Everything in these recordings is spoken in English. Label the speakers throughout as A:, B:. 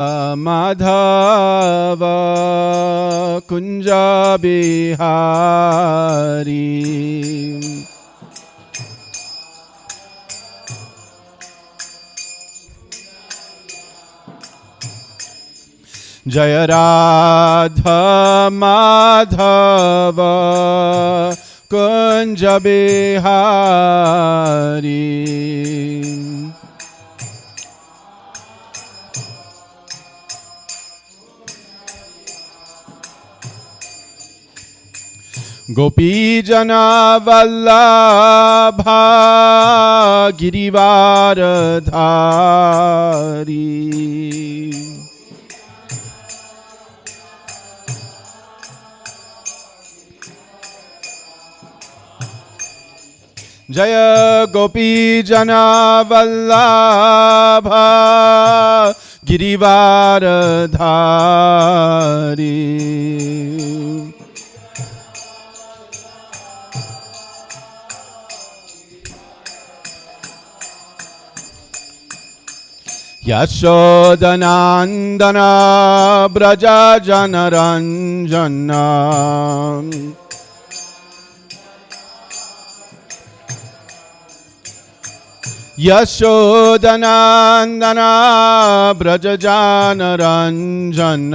A: माधव कुंज बिहारी जय राधा माधव कुंज बिहारी गोपी जना वल्लभा गिरिवार धारी जय गोपी जना वल्लभा गिरिवार धारी यशोदनंदन ब्रज जनरंजन यशोदनंदन ब्रज जनरंजन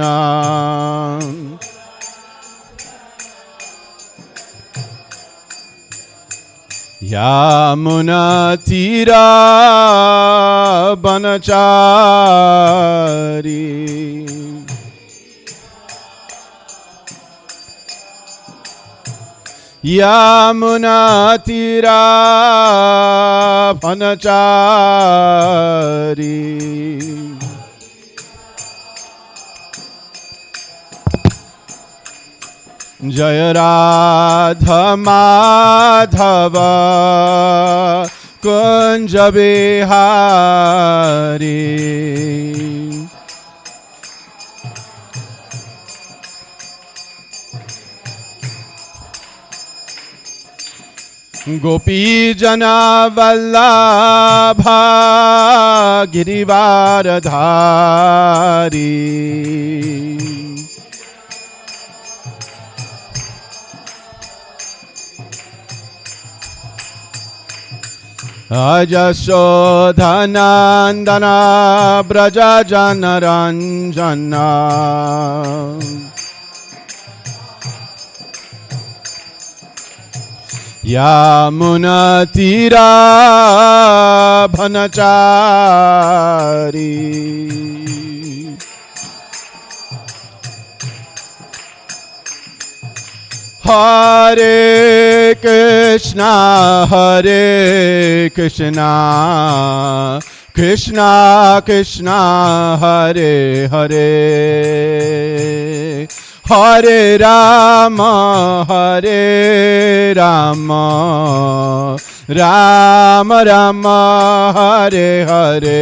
A: यमुना तीरा बनचारी यमुना तीरा बनचारी जय राधा माधव कुंज बिहारी गोपी जना वल्लभा गिरिवार धारी यशोधनंदन ब्रज जनरंजन यमुना तीरा बनचारी हरे Krishna Krishna Krishna Hare Hare Hare Ram Ram Ram Hare Hare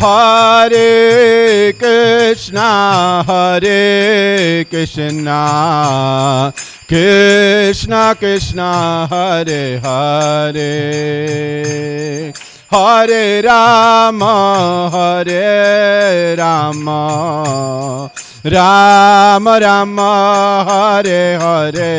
A: Hare Krishna Krishna Krishna Hare Hare Hare Ram Ram Ram Hare Hare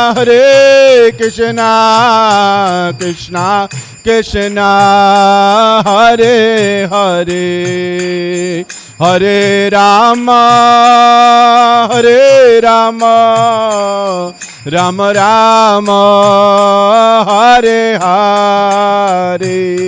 A: Hare Krishna Krishna Krishna Hare Hare Hare Ram Rama Rama, Hare Hare.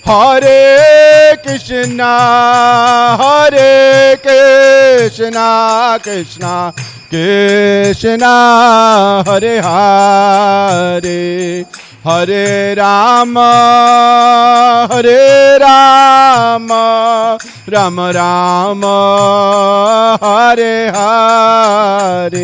A: Hare Krishna, Hare Krishna, Krishna Krishna, Hare Hare, Hare Rama, Hare Rama, Rama Rama, Hare Hare.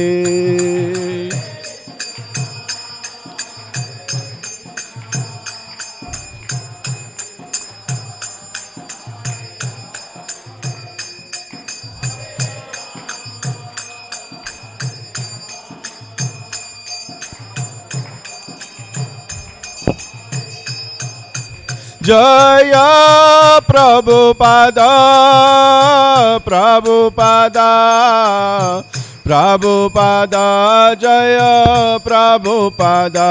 A: Jaya Prabhupada, Prabhupada, Prabhupada, Jaya Prabhupada.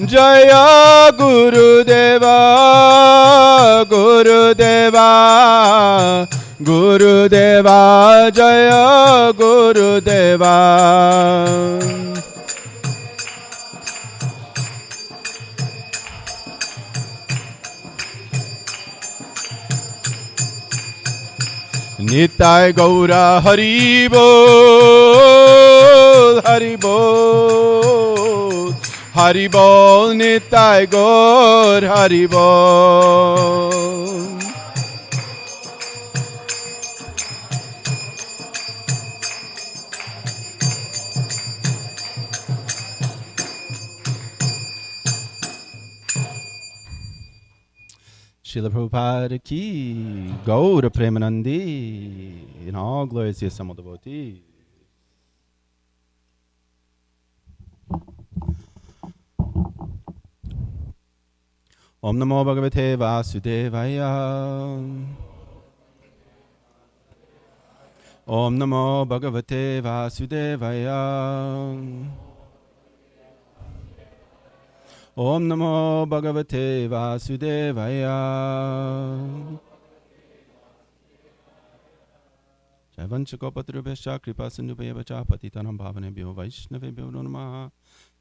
A: Jaya Gurudeva, Gurudeva, Gurudeva, Jaya Gurudeva. Nitai Gaura Hari Bol, Hari Bol, Hari Bol, Nitai Gaur Hari Bol. Srila Prabhupada ki, Gaura Premanandi, in all glories to the assembled devotees. Om Namo Bhagavate Vasudevaya. Om Namo Bhagavate Vasudevaya. Om Namo Bhagavate Vasudevaya. Jaivanchakopatrubhesha kripasindubhaya patitanam bhavanebhyo vaishnavebhyo namaha.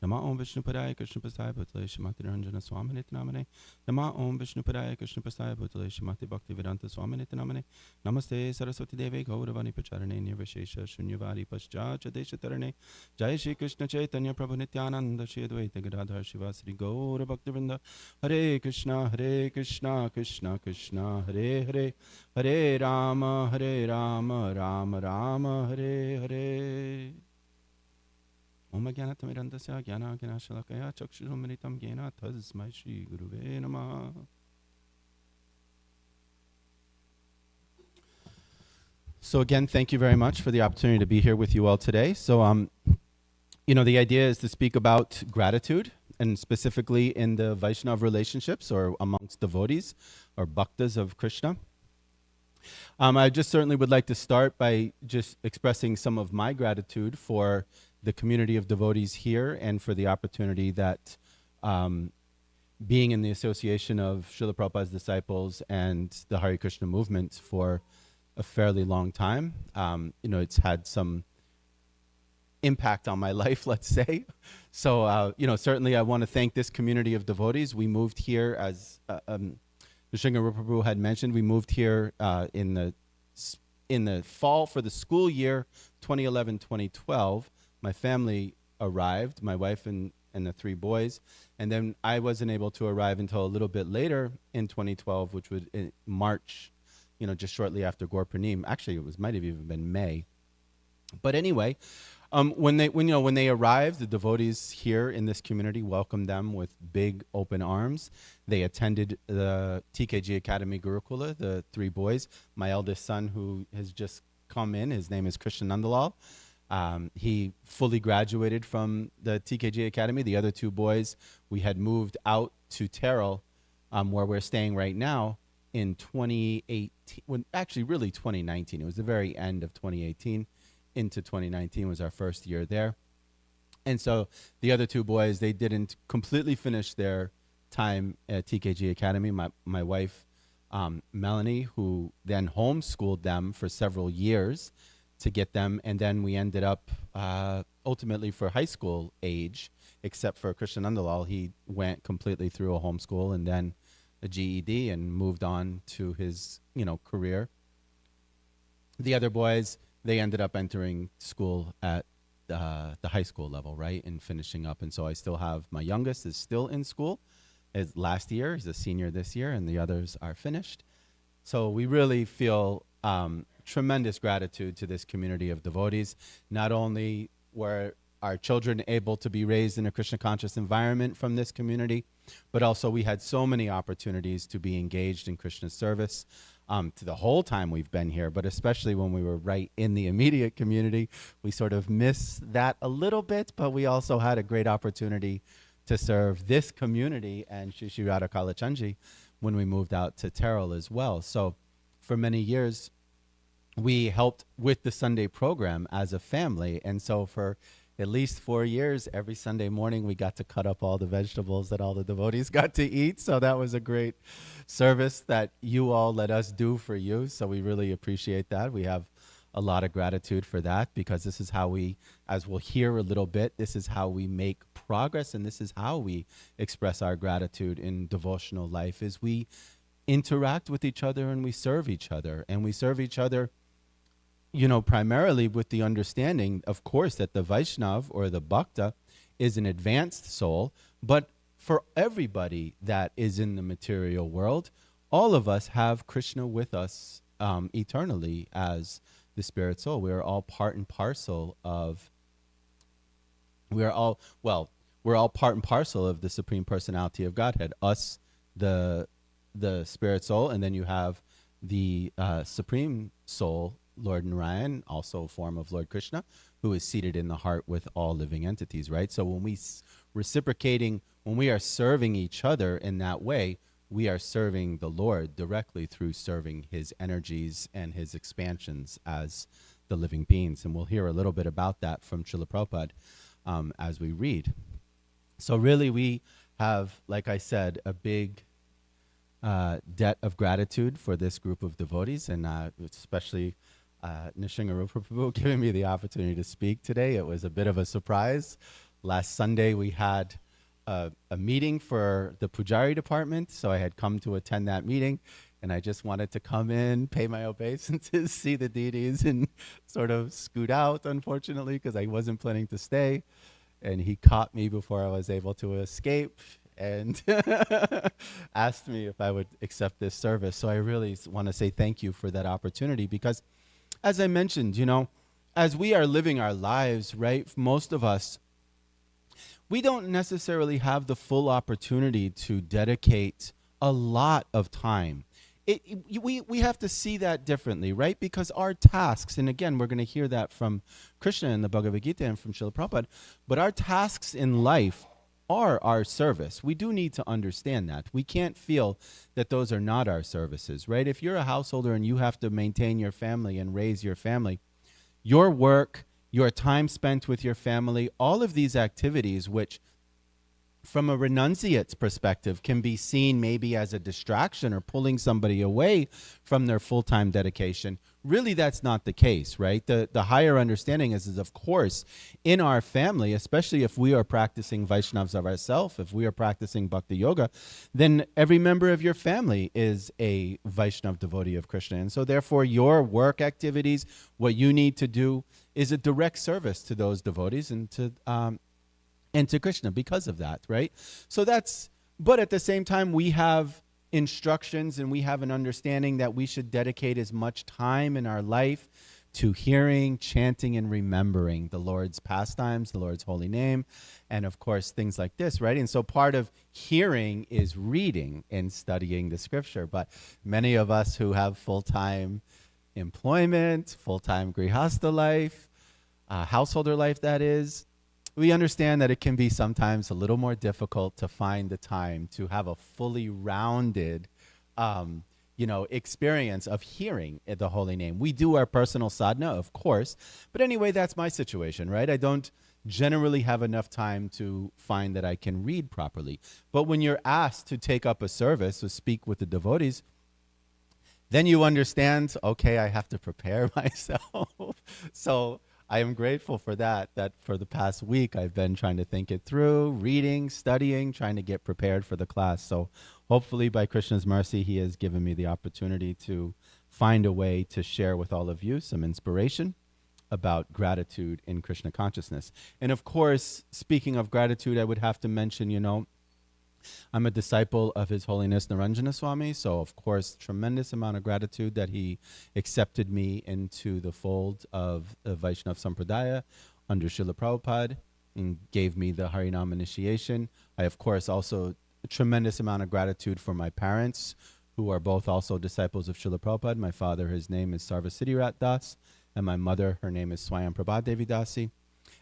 A: Nama Om Vishnu Padaya Krishna Prasaya Bhutale Shrimati Ranjana Swami Niti Namane. Nama Om Vishnu Padaya Krishna Prasaya Bhutale Shrimati Bhakti Vedanta Swami Niti Namane. Namaste Saraswati Devi Gauravani Pacharane Nirvashesha Shunyavadi Paschacha Desha Tarane. Jai Shri Krishna Chaitanya Prabhu Nityananda Shri Advaita Gadadhar Shivasri Gaura Bhakti Vrinda. Hare Krishna Krishna Krishna Hare Hare. Hare Rama Rama Rama Hare Hare. Om Jnanatamidandasya Jnanagnanashalakaya Chakshurumritam Jnana Tasmai Shri Guruve Namaha. So again, thank you very much for the opportunity to be here with you all today. So, the idea is to speak about gratitude, and specifically in the Vaishnava relationships or amongst devotees or bhaktas of Krishna. I just certainly would like to start by just expressing some of my gratitude for the community of devotees here and for the opportunity that being in the association of Srila Prabhupada's disciples and the Hare Krishna movement for a fairly long time. It's had some impact on my life, let's say. So, certainly I want to thank this community of devotees. We moved here, as Vishnu Prabhu had mentioned, we moved here in the fall for the school year 2011-2012. My family arrived, my wife and the three boys, and then I wasn't able to arrive until a little bit later in 2012, which was in March, just shortly after Gaur Purnima. Actually, might have even been May. But anyway, when they arrived, the devotees here in this community welcomed them with big open arms. They attended the TKG Academy Gurukula, the three boys. My eldest son, who has just come in, his name is Krishna Nandalal. He fully graduated from the TKG Academy. The other two boys, we had moved out to Terrell, where we're staying right now, in 2018. When actually, really 2019. It was the very end of 2018 into 2019 was our first year there. And so the other two boys, they didn't completely finish their time at TKG Academy. My wife, Melanie, who then homeschooled them for several years to get them. And then we ended up ultimately for high school age, except for Krishna Nandalal, he went completely through a homeschool and then a GED and moved on to his, career. The other boys, they ended up entering school at the high school level, right, and finishing up. And so I still have my youngest is still in school. Is last year, he's a senior this year, and the others are finished. So we really feel tremendous gratitude to this community of devotees. Not only were our children able to be raised in a Krishna conscious environment from this community, but also we had so many opportunities to be engaged in Krishna's service to the whole time we've been here, but especially when we were right in the immediate community. We sort of miss that a little bit, but we also had a great opportunity to serve this community and Shri Shri Radha Kalachandji when we moved out to Terrell as well. So for many years, we helped with the Sunday program as a family. And so for at least 4 years, every Sunday morning, we got to cut up all the vegetables that all the devotees got to eat. So that was a great service that you all let us do for you. So we really appreciate that. We have a lot of gratitude for that, because this is how we, as we'll hear a little bit, this is how we make progress, and this is how we express our gratitude in devotional life, is we interact with each other and we serve each other. And we serve each other, primarily with the understanding, of course, that the Vaishnav or the Bhakta is an advanced soul, but for everybody that is in the material world, all of us have Krishna with us eternally as the spirit soul. We are all part and parcel of, we're all part and parcel of the Supreme Personality of Godhead. Us, the spirit soul, and then you have the Supreme Soul, Lord Narayan, also a form of Lord Krishna, who is seated in the heart with all living entities, right? So when we reciprocating, when we are serving each other in that way, we are serving the Lord directly through serving his energies and his expansions as the living beings. And we'll hear a little bit about that from Srila Prabhupada as we read. So really we have, like I said, a big debt of gratitude for this group of devotees, and especially Nishingarupa Prabhu giving me the opportunity to speak today. It was a bit of a surprise. Last Sunday we had a meeting for the Pujari department, so I had come to attend that meeting, and I just wanted to come in, pay my obeisances, see the deities, and sort of scoot out, unfortunately, because I wasn't planning to stay. And he caught me before I was able to escape and asked me if I would accept this service. So I really want to say thank you for that opportunity, because as I mentioned, as we are living our lives, right, most of us, we don't necessarily have the full opportunity to dedicate a lot of time. We have to see that differently, right? Because our tasks, and again, we're going to hear that from Krishna in the Bhagavad Gita and from Srila Prabhupada, but our tasks in life are our service. We do need to understand that. We can't feel that those are not our services, right? If you're a householder and you have to maintain your family and raise your family, your work, your time spent with your family, all of these activities, which from a renunciate's perspective can be seen maybe as a distraction or pulling somebody away from their full-time dedication, really that's not the case, right? The higher understanding is of course, in our family, especially if we are practicing Vaishnavas of ourselves, if we are practicing Bhakti Yoga, then every member of your family is a Vaishnav devotee of Krishna. And so therefore your work activities, what you need to do is a direct service to those devotees and to Krishna because of that, right? So but at the same time, we have instructions and we have an understanding that we should dedicate as much time in our life to hearing, chanting, and remembering the Lord's pastimes, the Lord's holy name, and of course, things like this, right? And so part of hearing is reading and studying the scripture. But many of us who have full-time employment, full-time grihastha life, householder life that is, we understand that it can be sometimes a little more difficult to find the time to have a fully rounded experience of hearing the holy name. We do our personal sadhana, of course, but anyway, that's my situation, right? I don't generally have enough time to find that I can read properly. But when you're asked to take up a service or speak with the devotees, then you understand, okay, I have to prepare myself. So I am grateful for that for the past week, I've been trying to think it through, reading, studying, trying to get prepared for the class. So hopefully by Krishna's mercy, he has given me the opportunity to find a way to share with all of you some inspiration about gratitude in Krishna consciousness. And of course, speaking of gratitude, I would have to mention, I'm a disciple of His Holiness Naranjana Swami, so of course, tremendous amount of gratitude that he accepted me into the fold of the Vaishnav Sampradaya under Srila Prabhupada and gave me the Harinam initiation. I, of course, also a tremendous amount of gratitude for my parents, who are both also disciples of Srila Prabhupada. My father, his name is Sarvasiddhirat Das, and my mother, her name is Swayam Prabhadevi Dasi.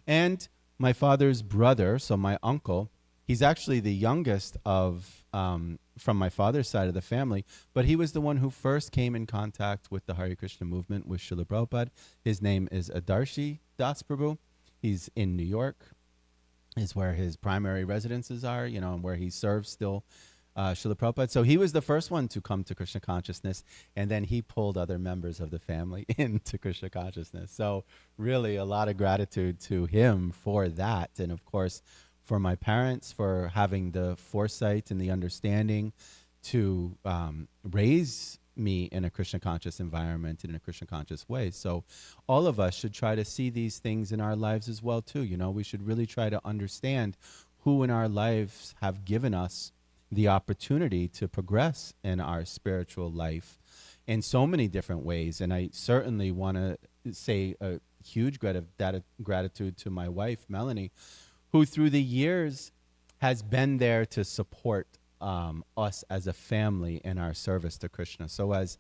A: And my father's brother, so my uncle, he's actually the youngest of from my father's side of the family, but he was the one who first came in contact with the Hare Krishna movement with Srila Prabhupada. His name is Adarshi Das Prabhu. He's in New York, is where his primary residences are, and where he serves still Srila Prabhupada. So he was the first one to come to Krishna consciousness, and then he pulled other members of the family into Krishna consciousness. So really a lot of gratitude to him for that. And of course, for my parents for having the foresight and the understanding to raise me in a Krishna conscious environment, in a Krishna conscious way. So all of us should try to see these things in our lives as well too. We should really try to understand who in our lives have given us the opportunity to progress in our spiritual life in so many different ways. And I certainly want to say a huge gratitude to my wife, Melanie, who through the years has been there to support us as a family in our service to Krishna. So as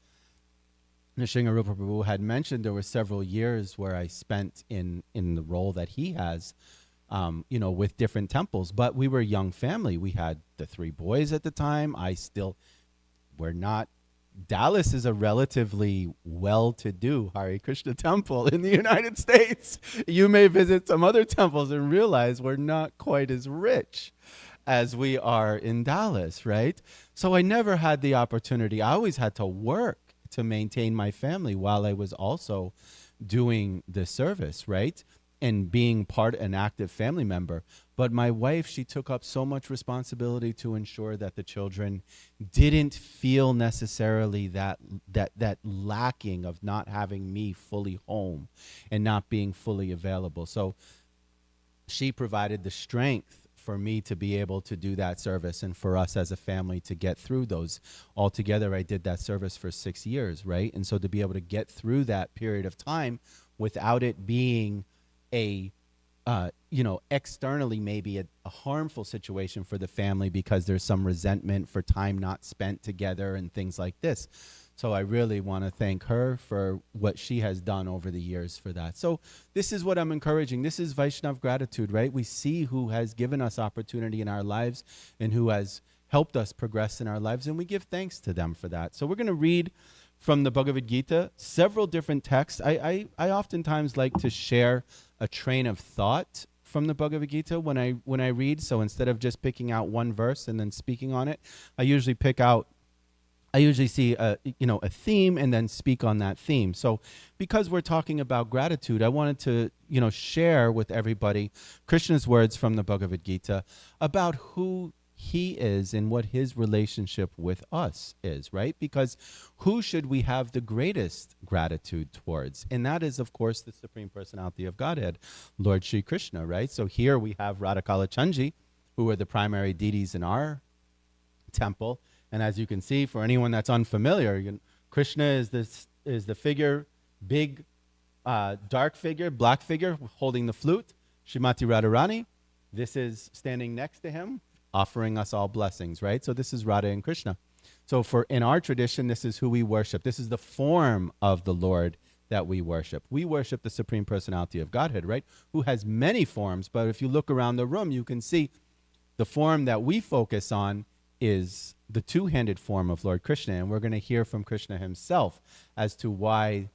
A: Nrsimha Rupa Prabhu had mentioned, there were several years where I spent in the role that he has, with different temples. But we were a young family. We had the 3 boys at the time. We're not. Dallas is a relatively well-to-do Hare Krishna temple in the United States. You may visit some other temples and realize we're not quite as rich as we are in Dallas, right? So I never had the opportunity. I always had to work to maintain my family while I was also doing the service, right? And being an active family member. But my wife, she took up so much responsibility to ensure that the children didn't feel necessarily that lacking of not having me fully home and not being fully available. So she provided the strength for me to be able to do that service and for us as a family to get through those. Altogether, I did that service for 6 years, right? And so to be able to get through that period of time without it being externally maybe a harmful situation for the family because there's some resentment for time not spent together and things like this. So I really want to thank her for what she has done over the years for that. So this is what I'm encouraging. This is Vaishnav gratitude, right? We see who has given us opportunity in our lives and who has helped us progress in our lives, and we give thanks to them for that. So we're going to read from the Bhagavad Gita, several different texts. I oftentimes like to share a train of thought from the Bhagavad Gita when I read. So instead of just picking out one verse and then speaking on it, I usually see a theme and then speak on that theme. So because we're talking about gratitude, I wanted to share with everybody Krishna's words from the Bhagavad Gita about who he is and what his relationship with us is, right? Because who should we have the greatest gratitude towards? And that is, of course, the Supreme Personality of Godhead, Lord Shri Krishna, right? So here we have Radha Kalachandji, who are the primary deities in our temple. And as you can see, for anyone that's unfamiliar, Krishna is the figure, big, dark figure, black figure, holding the flute. Srimati Radharani, this is standing next to him, offering us all blessings, right? So this is Radha and Krishna. So in our tradition, this is who we worship. This is the form of the Lord that we worship. We worship the Supreme Personality of Godhead, right? Who has many forms, but if you look around the room, you can see the form that we focus on is the two-handed form of Lord Krishna, and we're going to hear from Krishna himself as to why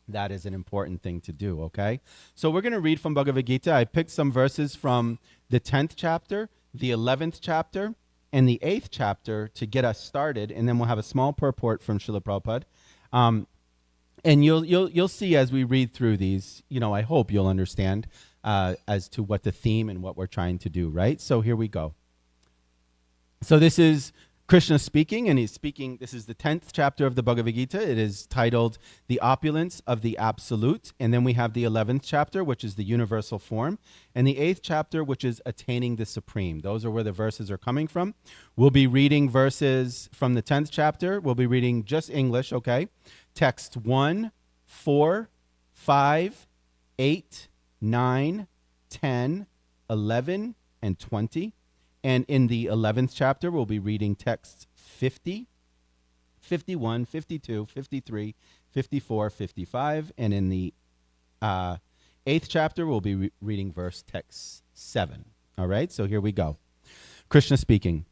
A: that is an important thing to do, okay? So we're going to read from Bhagavad Gita. I picked some verses from the 10th chapter, the 11th chapter, and the 8th chapter to get us started, and then we'll have a small purport from Srila Prabhupada. And you'll see as we read through these, I hope you'll understand as to what the theme and what we're trying to do, right? So here we go. So this is Krishna speaking, and he's speaking, this is the 10th chapter of the Bhagavad Gita. It is titled The Opulence of the Absolute. And then we have the 11th chapter, which is the universal form, and the 8th chapter, which is attaining the supreme. Those are where the verses are coming from. We'll be reading verses from the 10th chapter. We'll be reading just English, okay? Text 1, 4, 5, 8, 9, 10, 11, and 20. And in the 11th chapter, we'll be reading texts 50, 51, 52, 53, 54, 55. And in the 8th chapter, we'll be reading verse text 7. All right, so here we go. Krishna speaking.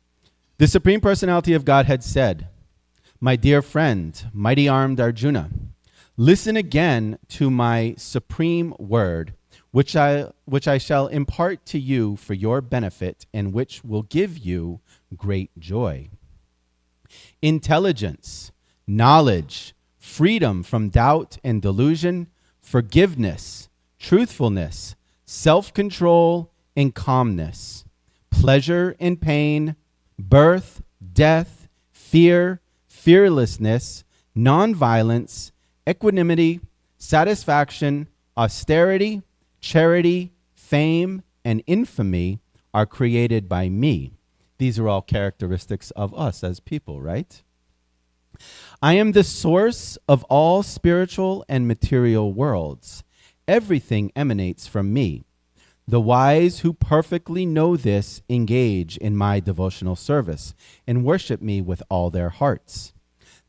A: The Supreme Personality of Godhead said, "My dear friend, mighty armed Arjuna, listen again to my supreme word, which I shall impart to you for your benefit, and which will give you great joy. Intelligence, knowledge, freedom from doubt and delusion, forgiveness, truthfulness, self-control, and calmness, pleasure and pain, birth, death, fear, fearlessness, nonviolence, equanimity, satisfaction, austerity, charity, fame, and infamy are created by me." These are all characteristics of us as people, right? "I am the source of all spiritual and material worlds. Everything emanates from me. The wise who perfectly know this engage in my devotional service and worship me with all their hearts.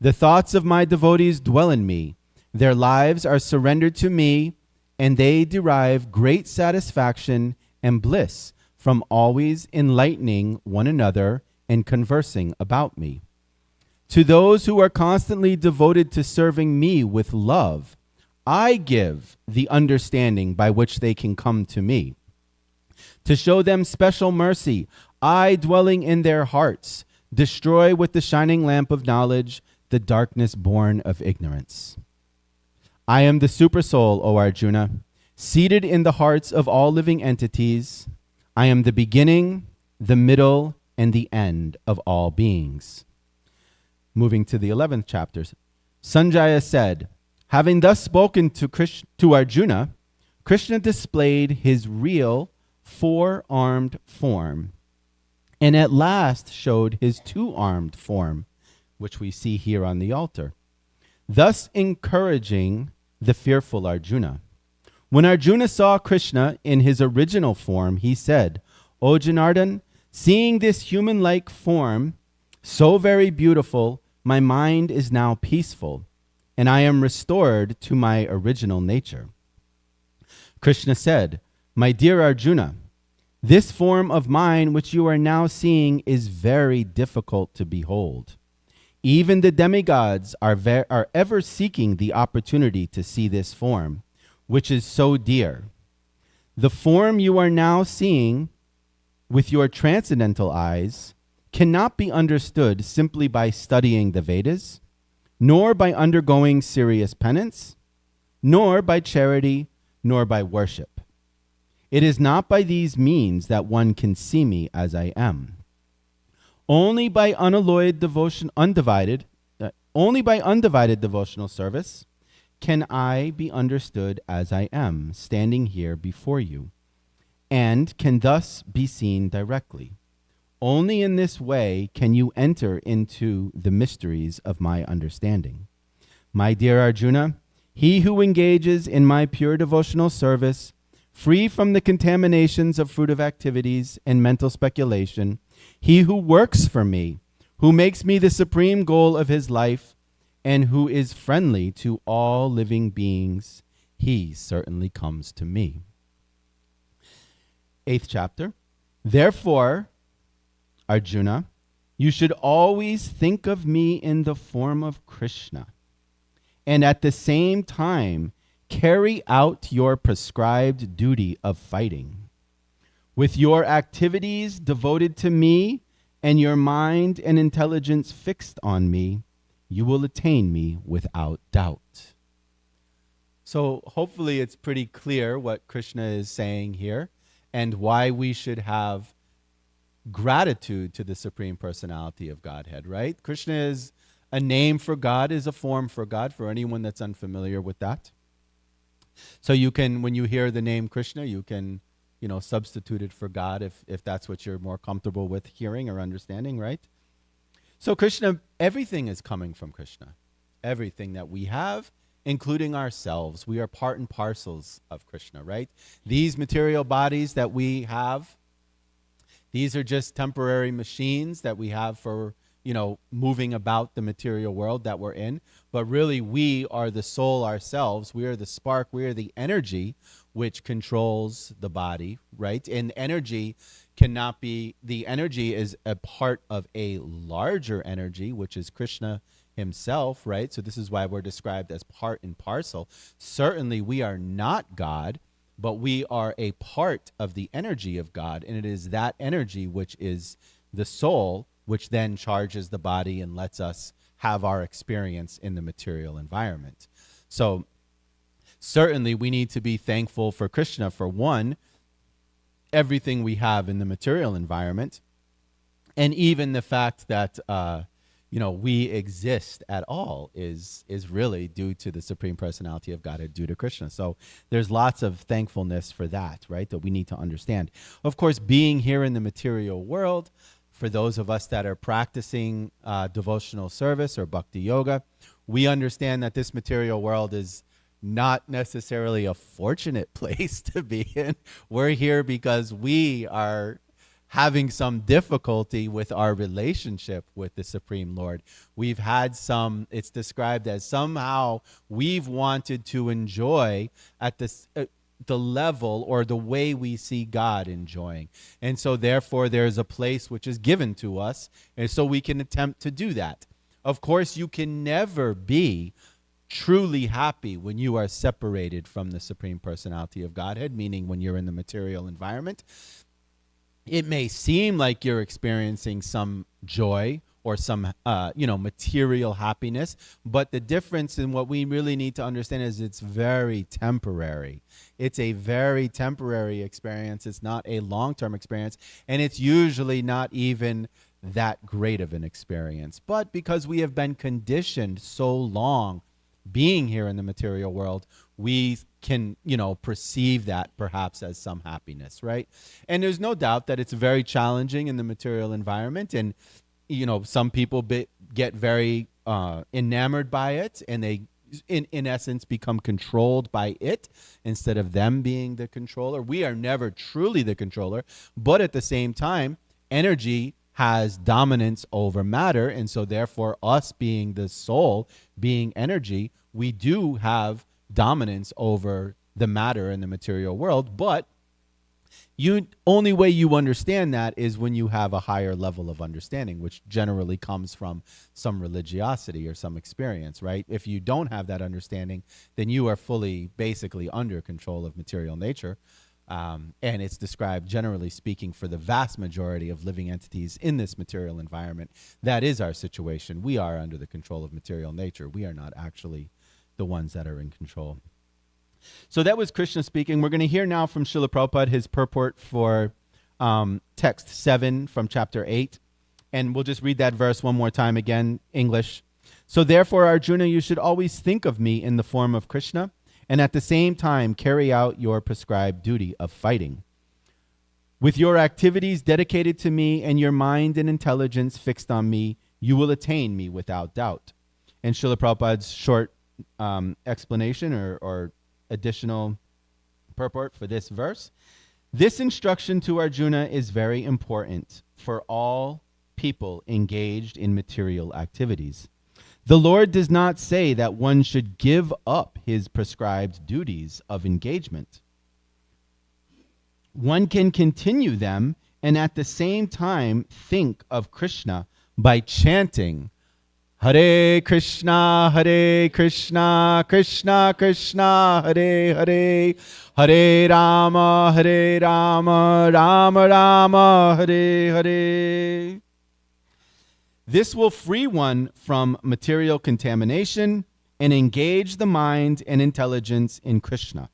A: The thoughts of my devotees dwell in me. Their lives are surrendered to me, and they derive great satisfaction and bliss from always enlightening one another and conversing about me. To those who are constantly devoted to serving me with love, I give the understanding by which they can come to me. To show them special mercy, I, dwelling in their hearts, destroy with the shining lamp of knowledge the darkness born of ignorance. I am the Supersoul, O Arjuna, seated in the hearts of all living entities. I am the beginning, the middle, and the end of all beings." Moving to the 11th chapter, Sanjaya said, having thus spoken to Arjuna, Krishna displayed his real four-armed form, and at last showed his two-armed form, which we see here on the altar, thus encouraging the fearful Arjuna. When Arjuna saw Krishna in his original form, he said, "O Janardhan, seeing this human-like form, so very beautiful, my mind is now peaceful, and I am restored to my original nature." Krishna said, "My dear Arjuna, this form of mine which you are now seeing is very difficult to behold. Even the demigods are ever seeking the opportunity to see this form, which is so dear. The form you are now seeing with your transcendental eyes cannot be understood simply by studying the Vedas, nor by undergoing serious penance, nor by charity, nor by worship. It is not by these means that one can see me as I am. Only by undivided devotional service can I be understood as I am, standing here before you, and can thus be seen directly. Only in this way can you enter into the mysteries of my understanding. My dear Arjuna, he who engages in my pure devotional service, free from the contaminations of fruitive activities and mental speculation, he who works for me, who makes me the supreme goal of his life, and who is friendly to all living beings, he certainly comes to me. 8th chapter. Therefore, Arjuna, you should always think of me in the form of Krishna, and at the same time carry out your prescribed duty of fighting. With your activities devoted to me and your mind and intelligence fixed on me, you will attain me without doubt. So hopefully it's pretty clear what Krishna is saying here and why we should have gratitude to the Supreme Personality of Godhead, right? Krishna is a name for God, is a form for God, for anyone that's unfamiliar with that. So you can, when you hear the name Krishna, you can, substitute it for God if that's what you're more comfortable with hearing or understanding, right? So Krishna, everything is coming from Krishna. Everything that we have, including ourselves, we are part and parcels of Krishna, right? These material bodies that we have, these are just temporary machines that we have for, moving about the material world that we're in. But really, we are the soul ourselves. We are the spark. We are the energy which controls the body, right? And energy cannot be, the energy is a part of a larger energy, which is Krishna himself, right? So this is why we're described as part and parcel. Certainly, we are not God, but we are a part of the energy of God, and it is that energy which is the soul, which then charges the body and lets us have our experience in the material environment. So certainly we need to be thankful for Krishna for, one, everything we have in the material environment, and even the fact that we exist at all is really due to the Supreme Personality of Godhead, due to Krishna. So there's lots of thankfulness for that, right, that we need to understand. Of course, being here in the material world, for those of us that are practicing devotional service or bhakti yoga, we understand that this material world is not necessarily a fortunate place to be in. We're here because we are having some difficulty with our relationship with the Supreme Lord. We've had some, it's described as somehow we've wanted to enjoy at this the level or the way we see God enjoying. And so therefore there's a place which is given to us, and so we can attempt to do that. Of course, you can never be truly happy when you are separated from the Supreme Personality of Godhead, meaning when you're in the material environment. It may seem like you're experiencing some joy or some, material happiness, but the difference in what we really need to understand is it's very temporary. It's a very temporary experience. It's not a long-term experience, and it's usually not even that great of an experience. But because we have been conditioned so long being here in the material world, we can, perceive that perhaps as some happiness, right? And there's no doubt that it's very challenging in the material environment. And, some people get very enamored by it, and they, in essence, become controlled by it instead of them being the controller. We are never truly the controller, but at the same time, energy has dominance over matter, and so therefore us being the soul, being energy, we do have dominance over the matter in the material world. But only way you understand that is when you have a higher level of understanding, which generally comes from some religiosity or some experience, right? If you don't have that understanding, then you are fully basically under control of material nature. And it's described, generally speaking, for the vast majority of living entities in this material environment. That is our situation. We are under the control of material nature. We are not actually the ones that are in control. So that was Krishna speaking. We're going to hear now from Srila Prabhupada his purport for text 7 from chapter 8. And we'll just read that verse one more time again, English. So therefore, Arjuna, you should always think of me in the form of Krishna, and at the same time carry out your prescribed duty of fighting. With your activities dedicated to me and your mind and intelligence fixed on me, you will attain me without doubt. And Srila Prabhupada's short explanation or additional purport for this verse. This instruction to Arjuna is very important for all people engaged in material activities. The Lord does not say that one should give up his prescribed duties of engagement. One can continue them and at the same time think of Krishna by chanting Hare Krishna, Krishna Krishna, Hare Hare, Hare Rama, Rama Rama, Hare Hare. This will free one from material contamination and engage the mind and intelligence in Krishna.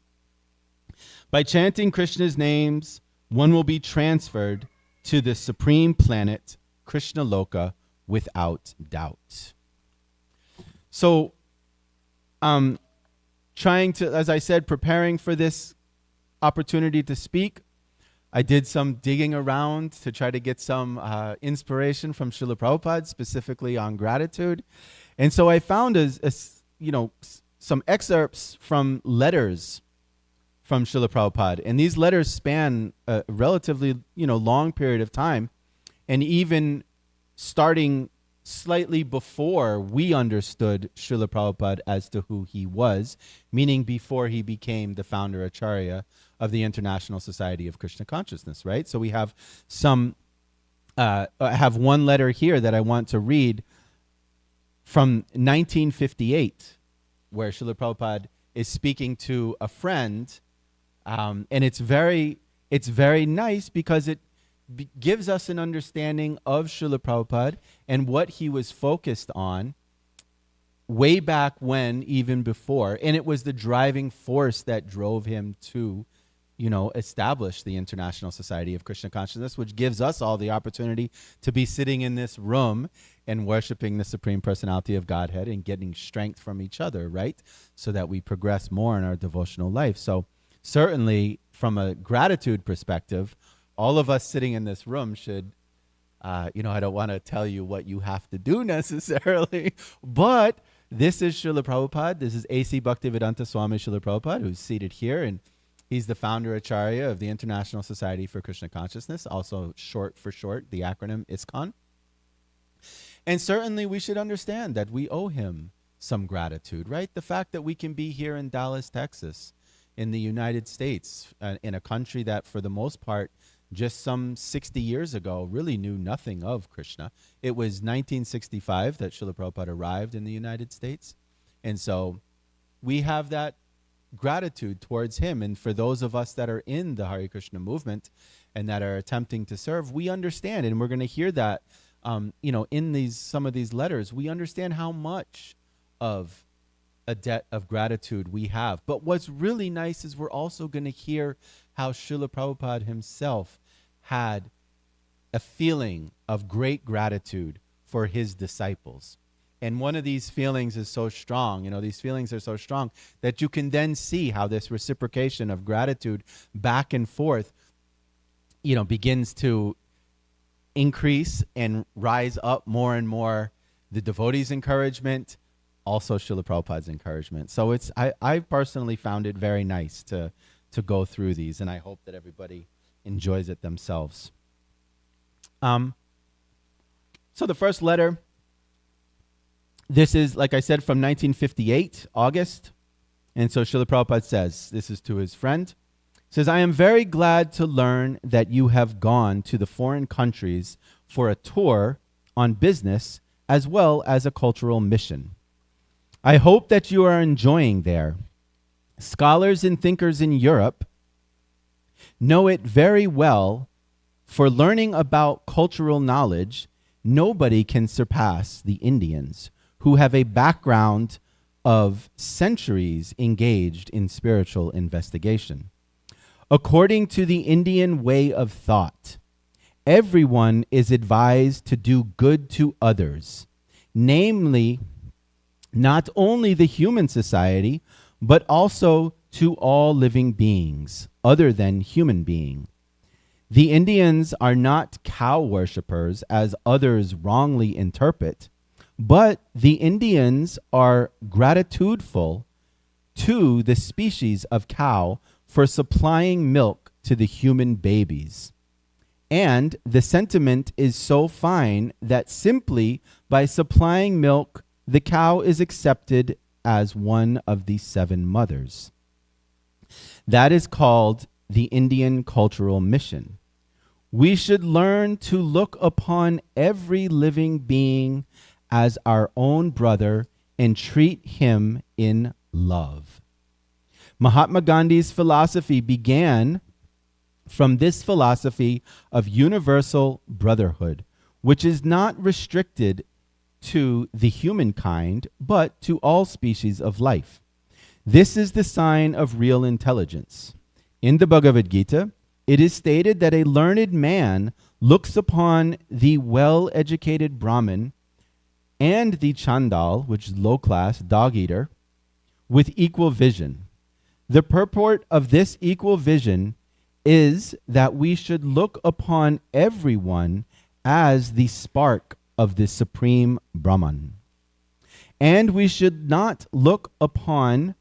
A: By chanting Krishna's names, one will be transferred to the supreme planet, Krishna Loka, without doubt. So, trying to, as I said, preparing for this opportunity to speak, I did some digging around to try to get some inspiration from Srila Prabhupada, specifically on gratitude. And so I found some excerpts from letters from Srila Prabhupada. And these letters span a relatively long period of time, and even starting slightly before we understood Srila Prabhupada as to who he was, meaning before he became the founder Acharya of the International Society of Krishna Consciousness, right? So we have I have one letter here that I want to read from 1958, where Srila Prabhupada is speaking to a friend, and it's very nice because it gives us an understanding of Srila Prabhupada and what he was focused on way back when, even before. And it was the driving force that drove him to, establish the International Society of Krishna Consciousness, which gives us all the opportunity to be sitting in this room and worshiping the Supreme Personality of Godhead and getting strength from each other, right? So that we progress more in our devotional life. So certainly from a gratitude perspective, all of us sitting in this room should, I don't want to tell you what you have to do necessarily, but this is Srila Prabhupada. This is A.C. Bhaktivedanta Swami Srila Prabhupada, who's seated here, and he's the founder Acharya of the International Society for Krishna Consciousness, also the acronym ISKCON. And certainly we should understand that we owe him some gratitude, right? The fact that we can be here in Dallas, Texas, in the United States, in a country that for the most part, just some 60 years ago, really knew nothing of Krishna. It was 1965 that Srila Prabhupada arrived in the United States. And so we have that gratitude towards him. And for those of us that are in the Hare Krishna movement and that are attempting to serve, we understand, and we're going to hear that, in some of these letters, we understand how much of a debt of gratitude we have. But what's really nice is we're also going to hear how Srila Prabhupada himself had a feeling of great gratitude for his disciples. And one of these feelings is so strong, these feelings are so strong that you can then see how this reciprocation of gratitude back and forth, begins to increase and rise up more and more. The devotees' encouragement, also Srila Prabhupada's encouragement. So I personally found it very nice to go through these, and I hope that everybody enjoys it themselves. So the first letter, this is, like I said, from 1958, August. And so Srila Prabhupada says, this is to his friend, says, I am very glad to learn that you have gone to the foreign countries for a tour on business as well as a cultural mission. I hope that you are enjoying there. Scholars and thinkers in Europe know it very well. For learning about cultural knowledge, nobody can surpass the Indians, who have a background of centuries engaged in spiritual investigation. According to the Indian way of thought, everyone is advised to do good to others, namely, not only the human society, but also to all living beings other than human being. The Indians are not cow worshippers, as others wrongly interpret, but the Indians are gratitudeful to the species of cow for supplying milk to the human babies. And the sentiment is so fine that simply by supplying milk the cow is accepted as one of the 7 mothers. That is called the Indian cultural mission. We should learn to look upon every living being as our own brother and treat him in love. Mahatma Gandhi's philosophy began from this philosophy of universal brotherhood, which is not restricted to the humankind, but to all species of life. This is the sign of real intelligence. In the Bhagavad Gita, it is stated that a learned man looks upon the well-educated Brahmin and the Chandal, which is low-class dog-eater, with equal vision. The purport of this equal vision is that we should look upon everyone as the spark of the supreme Brahman. And we should not look upon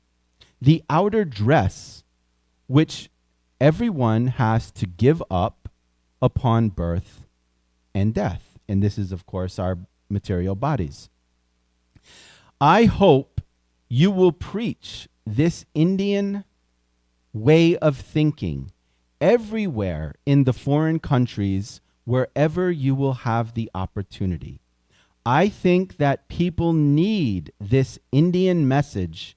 A: the outer dress which everyone has to give up upon birth and death. And this is, of course, our material bodies. I hope you will preach this Indian way of thinking everywhere in the foreign countries wherever you will have the opportunity. I think that people need this Indian message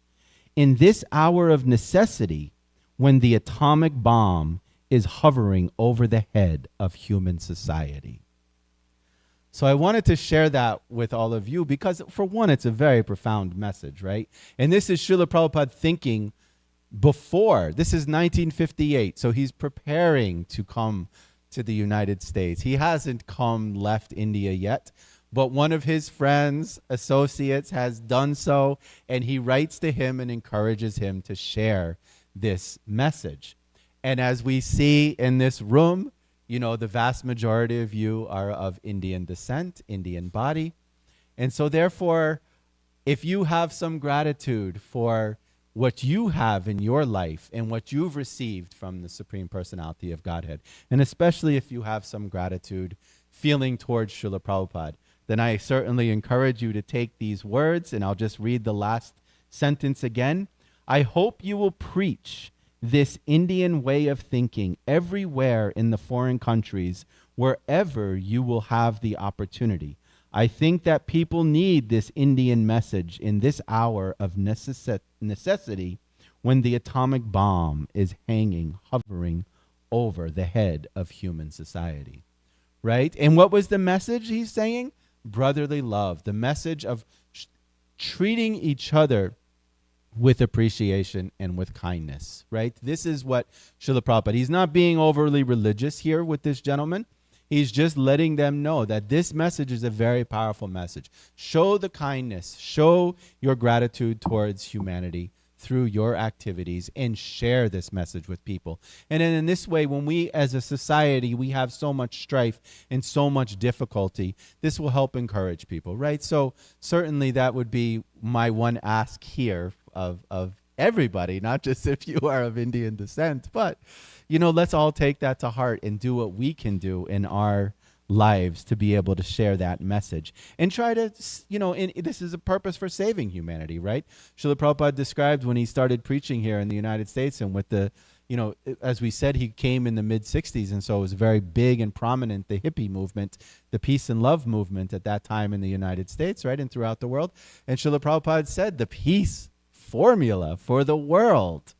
A: in this hour of necessity when the atomic bomb is hovering over the head of human society. So I wanted to share that with all of you because, for one, it's a very profound message, right? And this is Srila Prabhupada thinking before. This is 1958, so he's preparing to come to the United States. He hasn't left India yet, but one of his friends, associates, has done so, and he writes to him and encourages him to share this message. And as we see in this room, you know, the vast majority of you are of Indian descent, Indian body. And so therefore, if you have some gratitude for what you have in your life and what you've received from the Supreme Personality of Godhead, and especially if you have some gratitude feeling towards Srila Prabhupada, then I certainly encourage you to take these words, and I'll just read the last sentence again. I hope you will preach this Indian way of thinking everywhere in the foreign countries, wherever you will have the opportunity. I think that people need this Indian message in this hour of necessity when the atomic bomb is hovering over the head of human society. Right? And what was the message he's saying? Brotherly love, the message of treating each other with appreciation and with kindness, right? This is what Srila Prabhupada, he's not being overly religious here with this gentleman. He's just letting them know that this message is a very powerful message. Show the kindness, show your gratitude towards humanity through your activities, and share this message with people. And then in this way, when we as a society, we have so much strife and so much difficulty, this will help encourage people, right? So certainly that would be my one ask here of everybody, not just if you are of Indian descent, but, you know, let's all take that to heart and do what we can do in our lives to be able to share that message and try to, you know, this is a purpose for saving humanity, right? Srila Prabhupada described when he started preaching here in the United States, and with the, you know, as we said, he came in the mid-60s, and so it was very big and prominent, the hippie movement, the peace and love movement at that time in the United States, right, and throughout the world. And Srila Prabhupada said the peace formula for the world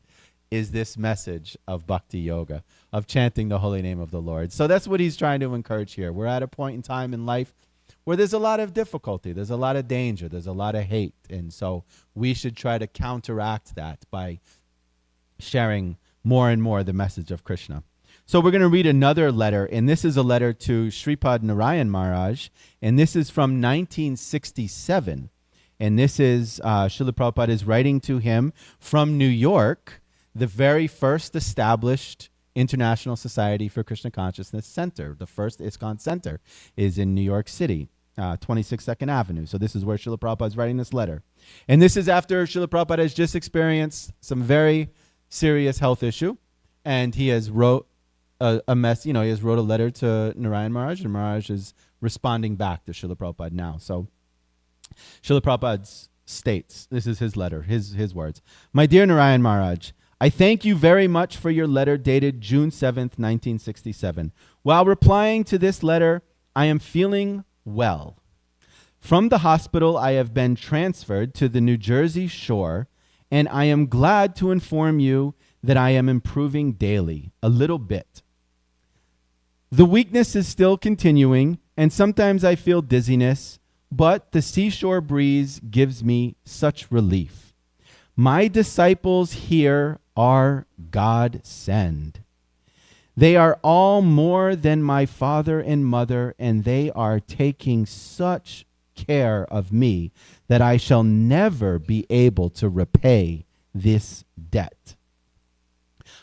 A: is this message of bhakti yoga, of chanting the holy name of the Lord. So that's what he's trying to encourage here. We're at a point in time in life where there's a lot of difficulty, there's a lot of danger, there's a lot of hate. And so we should try to counteract that by sharing more and more the message of Krishna. So we're going to read another letter, and this is a letter to Sripad Narayan Maharaj, and this is from 1967. And this is, Srila Prabhupada is writing to him from New York, the very first established International Society for Krishna Consciousness Center. The first ISKCON Center is in New York City, 26 2nd Avenue. So this is where Srila Prabhupada is writing this letter. And this is after Srila Prabhupada has just experienced some very serious health issue. And he has wrote he has wrote a letter to Narayan Maharaj, and Maharaj is responding back to Srila Prabhupada now. So Srila Prabhupada states, this is his letter, his words. My dear Narayan Maharaj, I thank you very much for your letter dated June 7th, 1967. While replying to this letter, I am feeling well. From the hospital, I have been transferred to the New Jersey shore, and I am glad to inform you that I am improving daily, a little bit. The weakness is still continuing, and sometimes I feel dizziness, but the seashore breeze gives me such relief. My disciples here are God send. They are all more than my father and mother, and they are taking such care of me that I shall never be able to repay this debt.